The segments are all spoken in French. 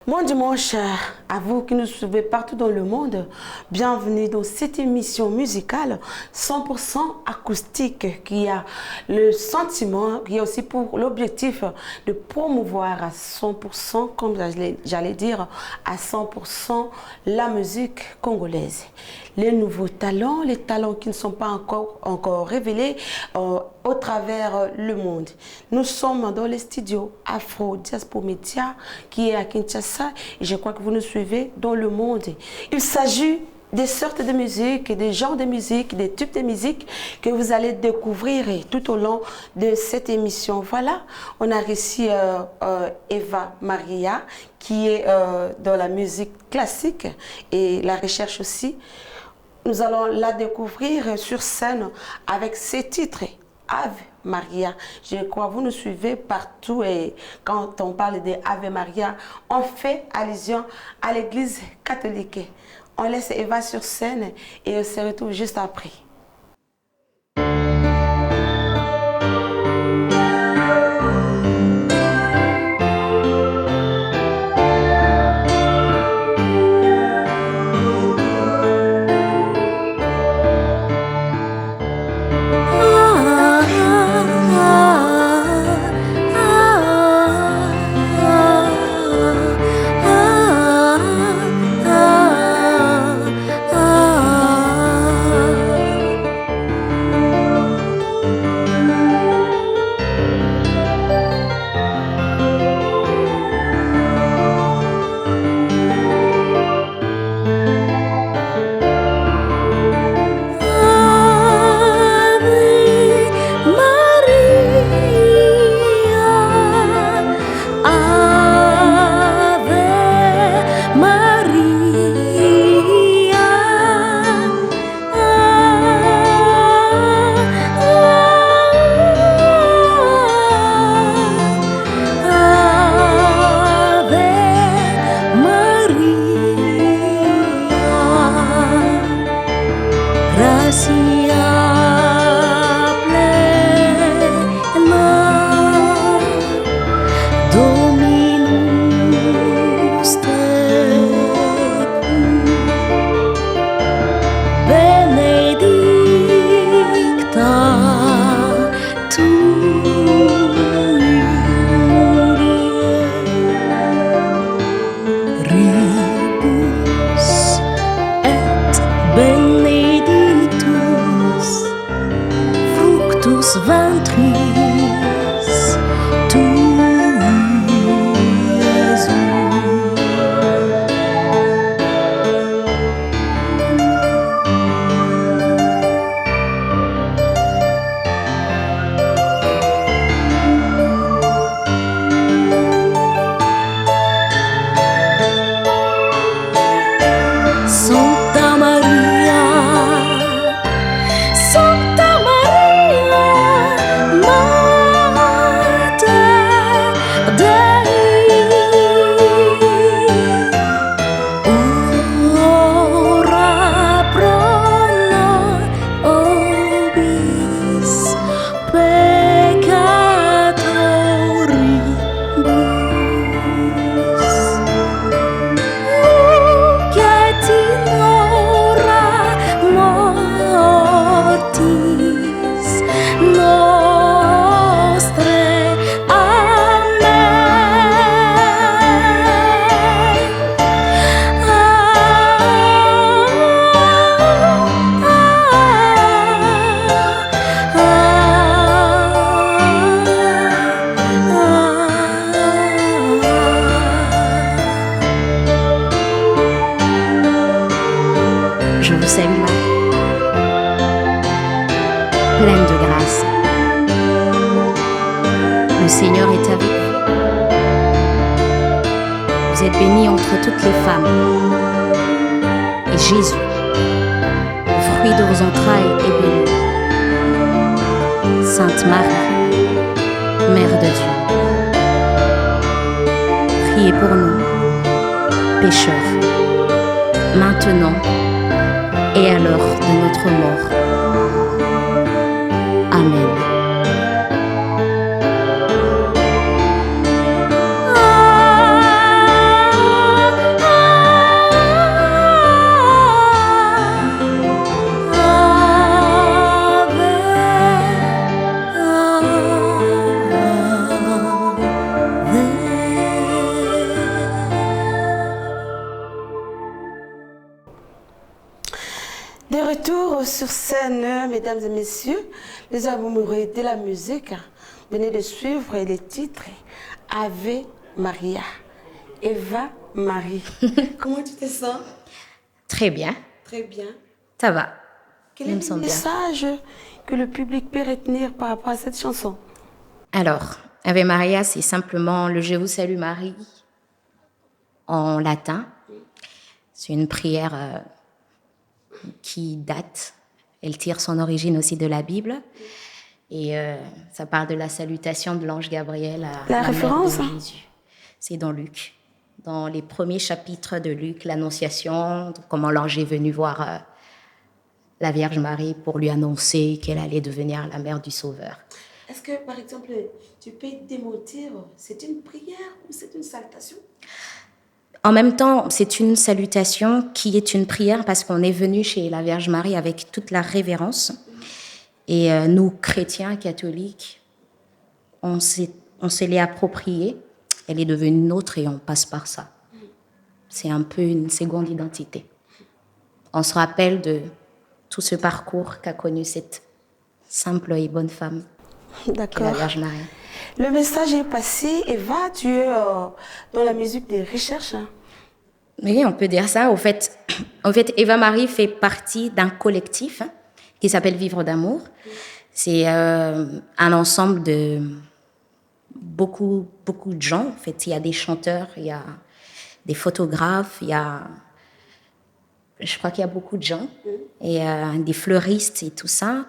Bon dimanche à vous qui nous suivez partout dans le monde. Bienvenue dans cette émission musicale 100% acoustique qui a le sentiment, qui a aussi pour l'objectif de promouvoir à 100%, comme j'allais dire, à 100% la musique congolaise. Les nouveaux talents, les talents qui ne sont pas encore révélés au travers le monde. Nous sommes dans les studios Afro Diaspora Media qui est à Kinshasa et je crois que vous nous suivez dans le monde. Il s'agit des sortes de musique, des genres de musique, des types de musique que vous allez découvrir tout au long de cette émission. Voilà, on a reçu Eva Maria qui est dans la musique classique et la recherche aussi. Nous allons la découvrir sur scène avec ses titres. Ave Maria, je crois que vous nous suivez partout et quand on parle de Ave Maria, on fait allusion à l'église catholique. On laisse Eva sur scène et on se retrouve juste après. Maintenant et à l'heure de notre mort. Amen. sur scène, mesdames et messieurs, les amoureux de la musique. Venez de suivre les titres Ave Maria, Eva Marie. Comment tu te sens? Très bien. Très bien. Ça va. Quel est le message que le public peut retenir par rapport à cette chanson? Alors, Ave Maria, c'est simplement le Je vous salue Marie en latin. C'est une prière qui date. Elle tire son origine aussi de la Bible. Et ça parle de la salutation de l'ange Gabriel à la référence, mère de Jésus. C'est dans Luc. Dans les premiers chapitres de Luc, l'Annonciation, comment l'ange est venu voir la Vierge Marie pour lui annoncer qu'elle allait devenir la mère du Sauveur. Est-ce que, par exemple, tu peux démentir, c'est une prière ou c'est une salutation? En même temps, c'est une salutation qui est une prière parce qu'on est venu chez la Vierge Marie avec toute la révérence. Et nous, chrétiens, catholiques, on se l'est appropriée. Elle est devenue nôtre et on passe par ça. C'est un peu une seconde identité. On se rappelle de tout ce parcours qu'a connu cette simple et bonne femme. D'accord. La Vierge Marie. Le message est passé. Eva, tu es dans la musique des recherches. Oui, on peut dire ça. En fait, Eva Marie fait partie d'un collectif qui s'appelle Vivre d'amour. C'est un ensemble de beaucoup de gens. En fait, il y a des chanteurs, il y a des photographes, je crois qu'il y a beaucoup de gens, et des fleuristes et tout ça.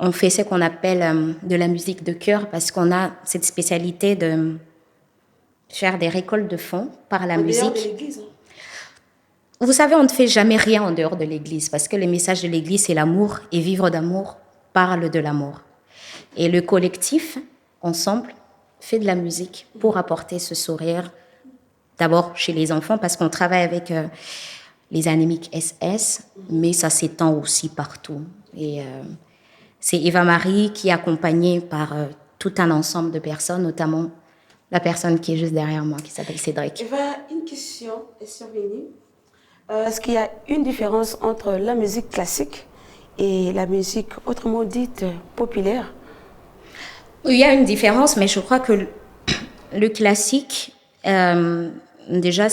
On fait ce qu'on appelle de la musique de chœur parce qu'on a cette spécialité de faire des récoltes de fonds par la musique. En dehors de l'église. Vous savez, on ne fait jamais rien en dehors de l'église parce que le message de l'église, c'est l'amour et Vivre d'amour parle de l'amour. Et le collectif, ensemble, fait de la musique pour apporter ce sourire, d'abord chez les enfants parce qu'on travaille avec les anémiques SS, mais ça s'étend aussi partout. Et c'est Eva Marie qui est accompagnée par tout un ensemble de personnes, notamment la personne qui est juste derrière moi, qui s'appelle Cédric. Eva, une question est survenue. Est-ce qu'il y a une différence entre la musique classique et la musique autrement dite populaire? Il y a une différence, mais je crois que le classique, déjà,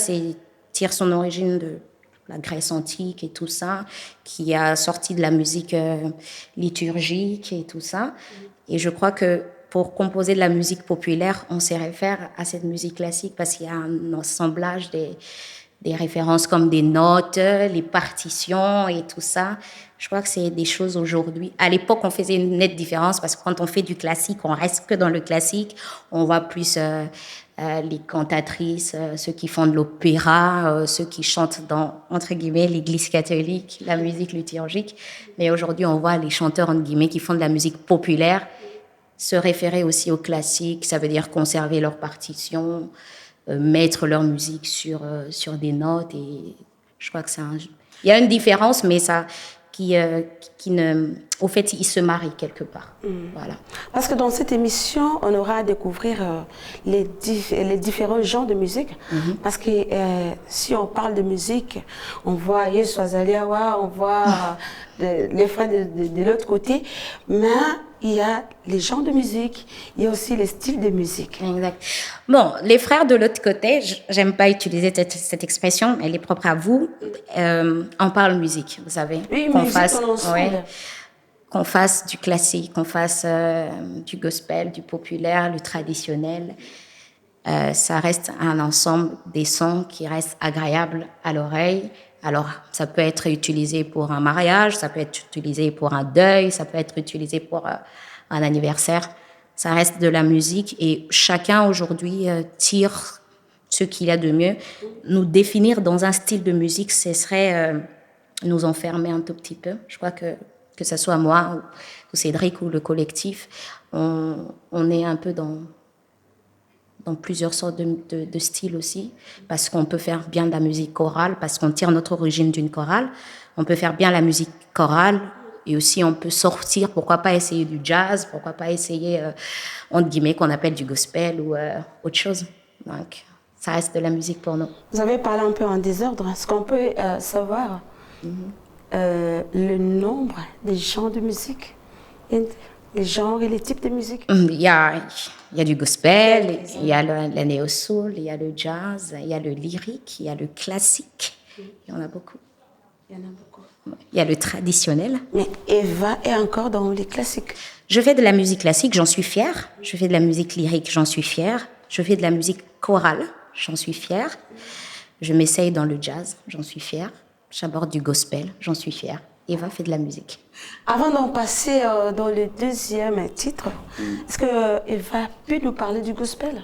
tire son origine de la Grèce antique et tout ça, qui a sorti de la musique liturgique et tout ça. Et je crois que pour composer de la musique populaire, on se réfère à cette musique classique parce qu'il y a un assemblage des références comme des notes, les partitions et tout ça. Je crois que c'est des choses aujourd'hui. À l'époque, on faisait une nette différence parce que quand on fait du classique, on reste que dans le classique. On voit plus les cantatrices, ceux qui font de l'opéra, ceux qui chantent dans, entre guillemets, l'église catholique, la musique liturgique. Mais aujourd'hui, on voit les chanteurs, entre guillemets, qui font de la musique populaire se référer aussi au classique. Ça veut dire conserver leurs partitions, mettre leur musique sur des notes. Et je crois que il y a une différence, mais ça... au fait, ils se marient quelque part. Voilà. Parce que dans cette émission, on aura à découvrir les différents genres de musique. Parce que si on parle de musique, on voit Yesu Azaliawa, on voit les frères de l'autre côté, mais il y a les genres de musique, il y a aussi les styles de musique. Exact. Bon, les frères de l'autre côté, j'aime pas utiliser cette expression, elle est propre à vous. On parle musique, vous savez. Oui, qu'on fasse du classique, qu'on fasse du gospel, du populaire, du traditionnel. Ça reste un ensemble des sons qui restent agréables à l'oreille. Alors, ça peut être utilisé pour un mariage, ça peut être utilisé pour un deuil, ça peut être utilisé pour un anniversaire. Ça reste de la musique et chacun aujourd'hui tire ce qu'il a de mieux. Nous définir dans un style de musique, ce serait nous enfermer un tout petit peu. Je crois que ce soit moi ou Cédric ou le collectif, on est un peu dans plusieurs sortes de styles aussi, parce qu'on peut faire bien de la musique chorale, parce qu'on tire notre origine d'une chorale. On peut faire bien la musique chorale, et aussi on peut sortir, pourquoi pas essayer du jazz, pourquoi pas essayer, entre guillemets, qu'on appelle du gospel ou autre chose. Donc, ça reste de la musique pour nous. Vous avez parlé un peu en désordre. Est-ce qu'on peut savoir le nombre des genres de musique, et les genres et les types de musique? Il y a du gospel, il y a la néo-soul, il y a le jazz, il y a le lyrique, il y a le classique. Il y en a beaucoup. Il y en a beaucoup. Il y a le traditionnel. Mais Eva est encore dans les classiques. Je fais de la musique classique, j'en suis fière. Je fais de la musique lyrique, j'en suis fière. Je fais de la musique chorale, j'en suis fière. Je m'essaye dans le jazz, j'en suis fière. J'aborde du gospel, j'en suis fière. Eva fait de la musique. Avant d'en passer dans le deuxième titre, est-ce que Eva peut nous parler du gospel?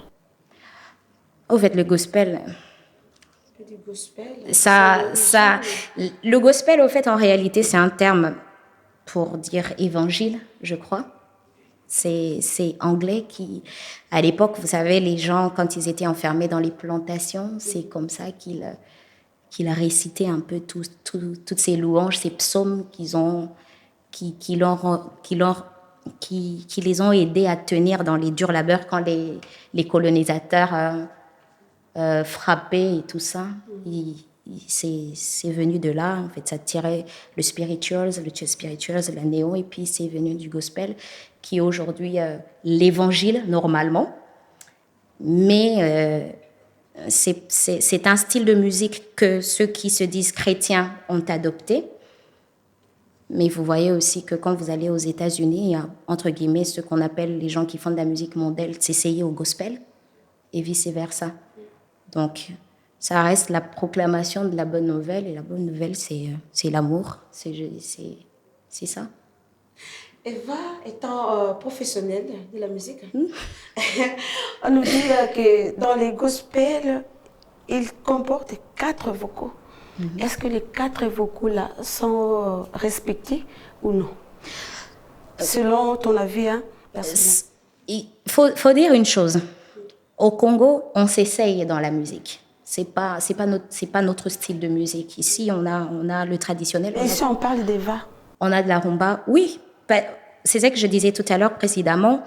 Au fait, le gospel, Du gospel, le gospel, au fait, en réalité, c'est un terme pour dire évangile, je crois. C'est anglais qui, à l'époque, vous savez, les gens, quand ils étaient enfermés dans les plantations, c'est comme ça qu'ils récitaient un peu toutes ces louanges, ces psaumes qui les ont aidés à tenir dans les durs labeurs quand les colonisateurs frappaient et tout ça. C'est venu de là, en fait, ça tirait le spirituals, le church spirituals, la néo, et puis c'est venu du gospel, qui est aujourd'hui l'évangile, normalement. Mais c'est un style de musique que ceux qui se disent chrétiens ont adopté. Mais vous voyez aussi que quand vous allez aux États-Unis, il y a, entre guillemets, ce qu'on appelle les gens qui font de la musique mondaine, s'essayer au gospel, et vice-versa. Donc, ça reste la proclamation de la bonne nouvelle, et la bonne nouvelle, c'est l'amour, c'est ça. Eva étant professionnelle de la musique, on nous dit que dans les gospels, il comporte 4 vocaux. Est-ce que les 4 vocaux-là sont respectés ou non? Selon ton avis, hein, personnel. Il faut dire une chose. Au Congo, on s'essaye dans la musique. C'est pas notre style de musique. Ici, on a le traditionnel. Et si on parle d'Eva? On a de la rumba. Oui, c'est ça que je disais tout à l'heure précédemment.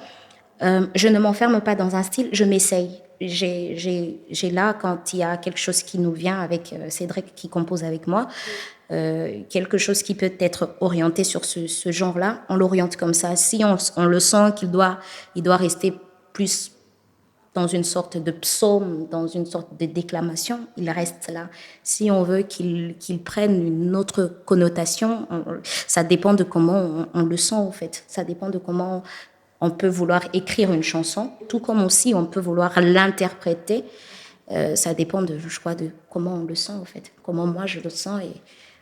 Je ne m'enferme pas dans un style, je m'essaye. J'ai là, quand il y a quelque chose qui nous vient avec Cédric qui compose avec moi, quelque chose qui peut être orienté sur ce genre-là, on l'oriente comme ça. Si on le sent il doit rester plus dans une sorte de psaume, dans une sorte de déclamation, il reste là. Si on veut qu'il prenne une autre connotation, ça dépend de comment on le sent, en fait. Ça dépend de comment on peut vouloir écrire une chanson, tout comme aussi on peut vouloir l'interpréter. Ça dépend, je crois, de comment on le sent, en fait. Comment moi, je le sens. Et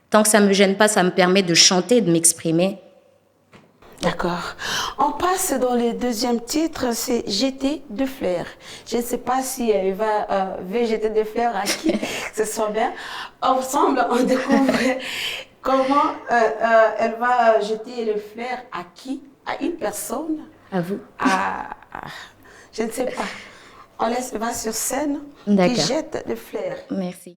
tant que ça ne me gêne pas, ça me permet de chanter, de m'exprimer. D'accord. On passe dans le deuxième titre, c'est Jeter de fleurs. Je ne sais pas si Eva veut jeter des fleurs à qui ce soit bien. Ensemble, on découvre comment elle va jeter les fleurs à qui? À une personne? À vous? Je ne sais pas. On laisse Eva sur scène qui jette des fleurs. Merci.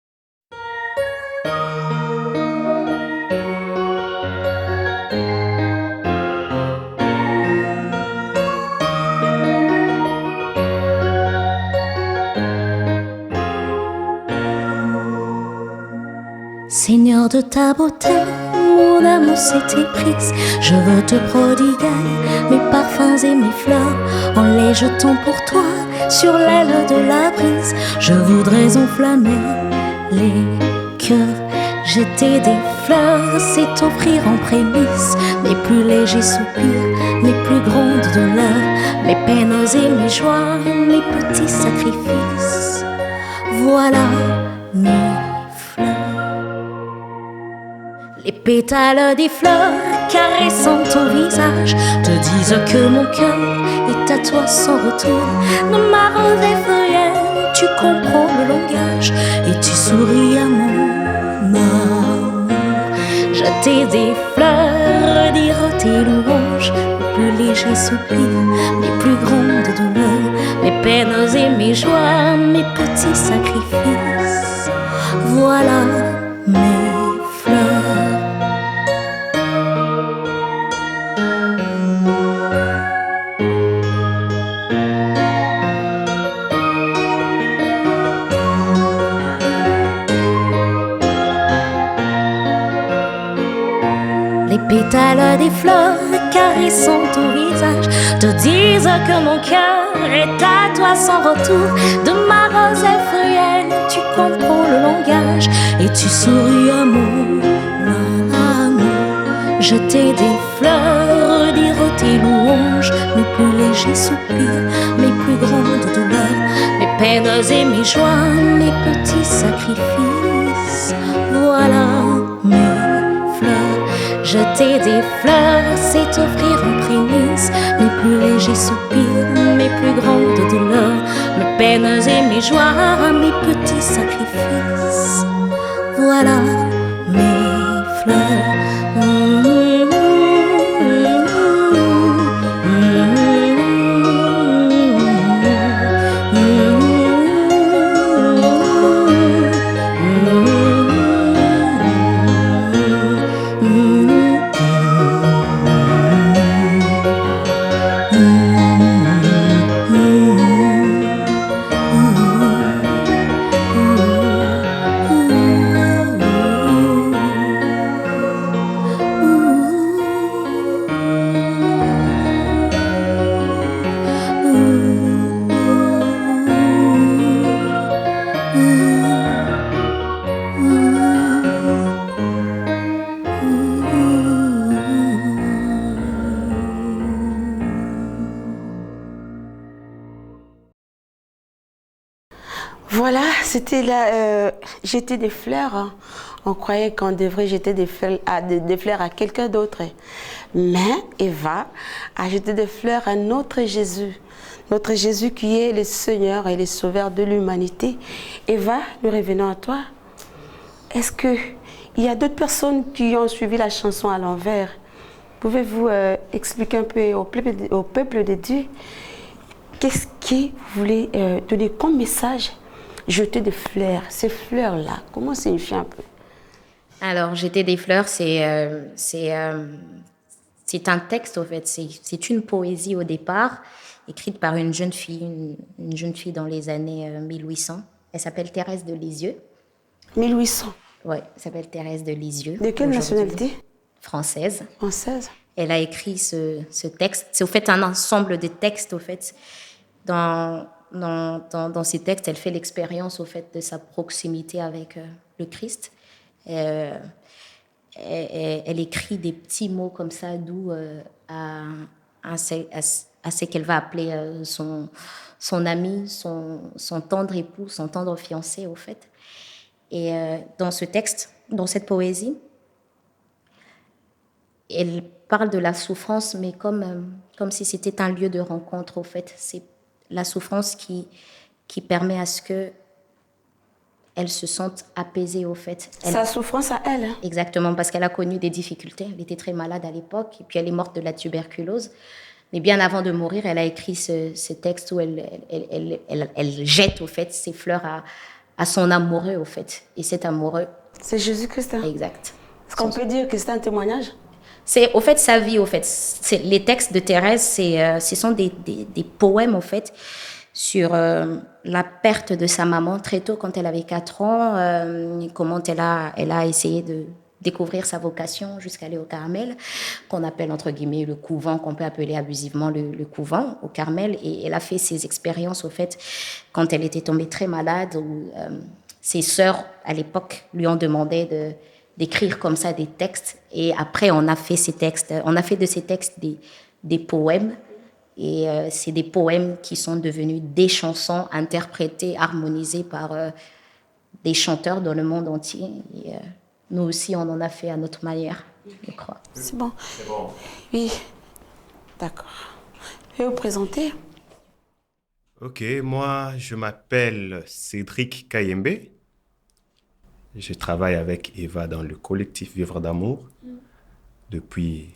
Seigneur de ta beauté, mon amour s'est éprise. Je veux te prodiguer mes parfums et mes fleurs, en les jetant pour toi sur l'aile de la brise. Je voudrais enflammer les cœurs. Jeter des fleurs, c'est offrir en prémisse mes plus légers soupirs, mes plus grandes douleurs, mes peines et mes joies, mes petits sacrifices. Voilà mes les pétales des fleurs caressant ton visage te disent que mon cœur est à toi sans retour. Dans ma rose effeuillée, tu comprends le langage et tu souris à mon amour. Jeter des fleurs, dire tes louanges, mes plus légers soupirs, mes plus grandes douleurs, mes peines et mes joies, mes petits sacrifices. Voilà mes pétales des fleurs caressant ton visage te disent que mon cœur est à toi sans retour. De ma rose effrayée, tu comprends le langage et tu souris à mon amour. Jeter des fleurs, dire tes louanges, mes plus légers soupirs, mes plus grandes douleurs, mes peines et mes joies, mes petits sacrifices. Voilà mes fleurs. Jeter des fleurs, c'est offrir en prémisse mes plus légers soupirs, mes plus grandes douleurs, mes peines et mes joies, mes petits sacrifices. Voilà mes fleurs. Voilà, c'était là, jeter des fleurs. Hein. On croyait qu'on devrait jeter des fleurs à quelqu'un d'autre. Mais Eva a jeté des fleurs à notre Jésus qui est le Seigneur et le Sauveur de l'humanité. Eva, nous revenons à toi. Est-ce qu'il y a d'autres personnes qui ont suivi la chanson à l'envers? Pouvez-vous expliquer un peu au peuple de Dieu qu'est-ce qu'il voulait donner comme message? Jeter des fleurs, ces fleurs-là, comment signifie un peu? Alors, jeter des fleurs, c'est un texte, en fait. C'est une poésie au départ, écrite par une jeune fille dans les années 1800. Elle s'appelle Thérèse de Lisieux. 1800? Oui, elle s'appelle Thérèse de Lisieux. De quelle nationalité? Française. Française. Elle a écrit ce texte. C'est au fait un ensemble de textes, au fait. Dans ces textes, elle fait l'expérience au fait de sa proximité avec le Christ. Elle écrit des petits mots comme ça doux à ce qu'elle va appeler son ami, son tendre époux, son tendre fiancé au fait. Et dans ce texte, dans cette poésie, elle parle de la souffrance, mais comme si c'était un lieu de rencontre au fait. C'est la souffrance qui permet à ce que elle se sente apaisée au fait. Sa souffrance à elle. Hein? Exactement, parce qu'elle a connu des difficultés. Elle était très malade à l'époque et puis elle est morte de la tuberculose. Mais bien avant de mourir, elle a écrit ce texte où elle jette au fait ses fleurs à son amoureux au fait. Et cet amoureux... C'est Jésus-Christ. Hein? Exact. Est-ce qu'on peut dire que c'est un témoignage? C'est au fait sa vie, au fait. Les textes de Thérèse, ce sont des poèmes, au fait, sur la perte de sa maman très tôt, quand elle avait 4 ans, comment elle a essayé de découvrir sa vocation jusqu'à aller au Carmel, qu'on appelle entre guillemets le couvent, qu'on peut appeler abusivement le couvent au Carmel. Et elle a fait ses expériences, au fait, quand elle était tombée très malade, où ses sœurs, à l'époque, lui ont demandé d'écrire comme ça des textes. Et après, on a fait de ces textes des poèmes. Et c'est des poèmes qui sont devenus des chansons interprétées, harmonisées par des chanteurs dans le monde entier. Et nous aussi, on en a fait à notre manière, je crois. C'est bon. Oui, d'accord. Je vais vous présenter. Ok, moi, je m'appelle Cédric Kayembe. Je travaille avec Eva dans le collectif Vivre d'amour depuis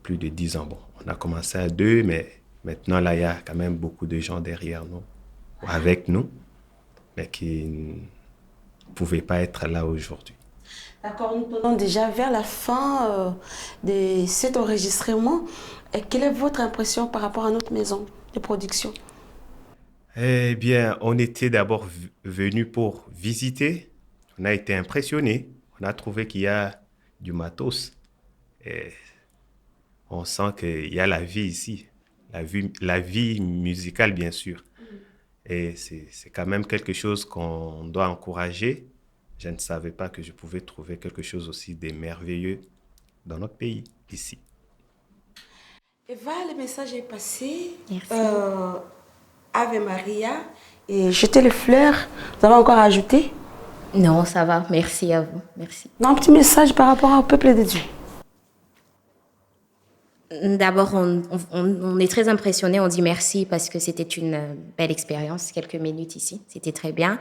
plus de 10 ans. Bon, on a commencé à 2, mais maintenant, là, il y a quand même beaucoup de gens derrière nous, avec nous, mais qui ne pouvaient pas être là aujourd'hui. D'accord, nous tournons déjà vers la fin de cet enregistrement. Et quelle est votre impression par rapport à notre maison de production? Eh bien, on était d'abord venus pour visiter. On a été impressionnés. On a trouvé qu'il y a du matos. Et on sent qu'il y a la vie ici, la vie musicale, bien sûr. Et c'est quand même quelque chose qu'on doit encourager. Je ne savais pas que je pouvais trouver quelque chose aussi de merveilleux dans notre pays, ici. Eva, le message est passé. Merci. Ave Maria. Et jeter les fleurs. Vous avez encore ajouté? Non, ça va. Merci à vous. Merci. Non, un petit message par rapport au peuple de Dieu. D'abord, on est très impressionnés. On dit merci parce que c'était une belle expérience. Quelques minutes ici. C'était très bien.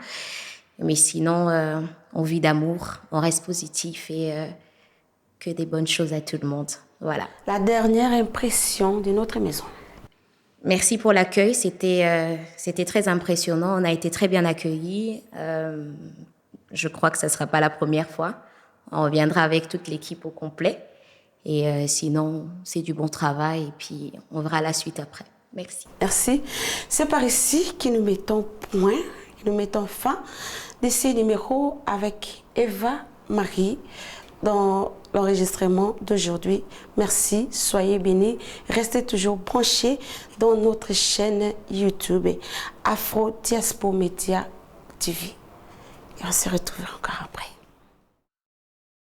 Mais sinon, on vit d'amour. On reste positif et que des bonnes choses à tout le monde. Voilà. La dernière impression de notre maison. Merci pour l'accueil. C'était très impressionnant. On a été très bien accueillis. Je crois que ce ne sera pas la première fois. On reviendra avec toute l'équipe au complet. Et sinon, c'est du bon travail. Et puis, on verra la suite après. Merci. Merci. C'est par ici que nous mettons point, que nous mettons fin de ces numéros avec Eva Marie dans l'enregistrement d'aujourd'hui. Merci, soyez bénis. Restez toujours branchés dans notre chaîne YouTube Afro Diaspora Media TV. Et on se retrouve encore après.